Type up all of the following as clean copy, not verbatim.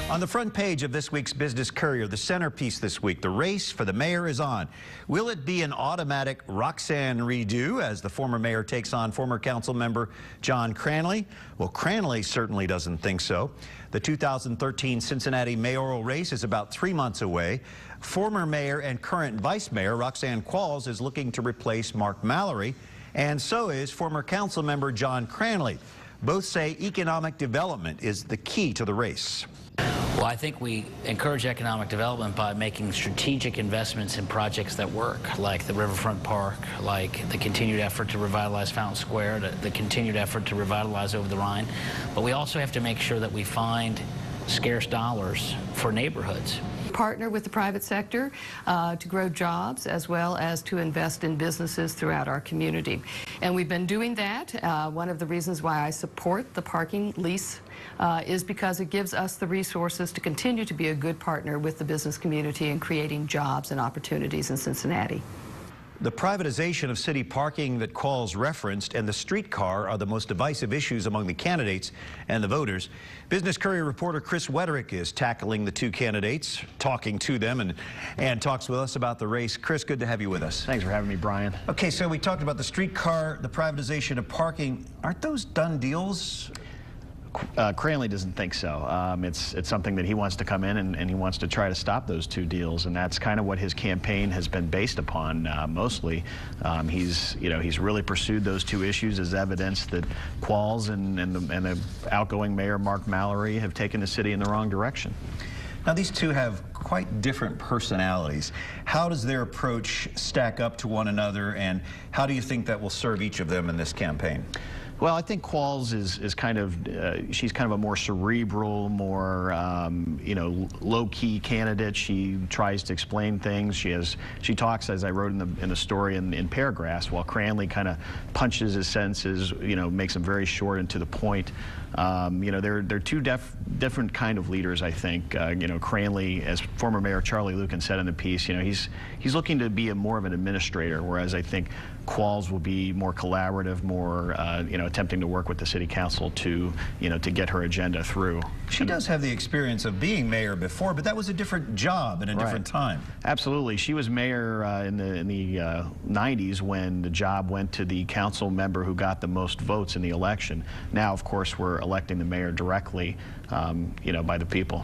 On the front page of this week's Business Courier, the centerpiece this week, the race for the mayor is on. Will it be an automatic Roxanne redo as the former mayor takes on former council member John Cranley? Well, Cranley certainly doesn't think so. The 2013 Cincinnati mayoral race is about 3 months away. Former mayor and current vice mayor Roxanne Qualls is looking to replace Mark Mallory, and so is former council member John Cranley. Both say economic development is the key to the race. Well, I think we encourage economic development by making strategic investments in projects that work, like the Riverfront Park, like the continued effort to revitalize Fountain Square, the continued effort to revitalize Over the Rhine. But we also have to make sure that we find scarce dollars for neighborhoods. Partner with the private sector to grow jobs as well as to invest in businesses throughout our community. And we've been doing that. One of the reasons why I support the parking lease is because it gives us the resources to continue to be a good partner with the business community in creating jobs and opportunities in Cincinnati. The privatization of city parking that Qualls referenced and the streetcar are the most divisive issues among the candidates and the voters. Business Courier reporter Chris Wederick is tackling the two candidates, talking to them, and talks with us about the race. Chris, good to have you with us. Thanks for having me, Brian. Okay, so we talked about the streetcar, the privatization of parking. Aren't those done deals? Cranley doesn't think so. It's something that he wants to come in and he wants to try to stop those two deals, and that's kind of what his campaign has been based upon mostly. He's really pursued those two issues as evidence that Qualls and the outgoing mayor Mark Mallory have taken the city in the wrong direction. Now, these two have quite different personalities. How does their approach stack up to one another, and how do you think that will serve each of them in this campaign? Well, I think Qualls is kind of, she's kind of a more cerebral, more, low-key candidate. She tries to explain things. She talks, as I wrote in the story, in paragraphs, while Cranley kind of punches his sentences, makes them very short and to the point. They're two different kind of leaders, I think. Cranley, as former Mayor Charlie Lucan said in the piece, he's looking to be more of an administrator, whereas I think Qualls will be more collaborative, more, attempting to work with the city council to get her agenda through. She does have the experience of being mayor before, but that was a different job and a different time. Absolutely. She was mayor in the 90s when the job went to the council member who got the most votes in the election. Now, of course, we're electing the mayor directly, by the people.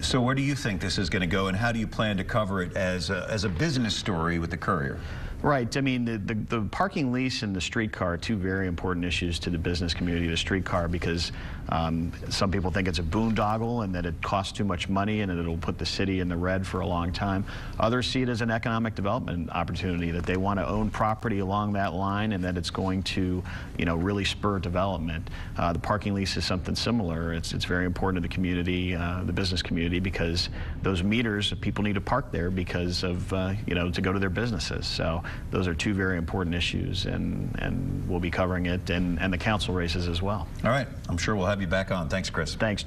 So where do you think this is going to go, and how do you plan to cover it as a business story with the Courier? Right. I mean, the parking lease and the streetcar are two very important issues to the business community. The streetcar because some people think it's a boondoggle and that it costs too much money and that it'll put the city in the red for a long time. Others see it as an economic development opportunity, that they want to own property along that line and that it's going to, really spur development. The parking lease is something similar. It's very important to the community, the business community, because those meters, people need to park there because of, to go to their businesses. So those are two very important issues, and we'll be covering it and the council races as well. All right. I'm sure we'll have you back on. Thanks, Chris. Thanks.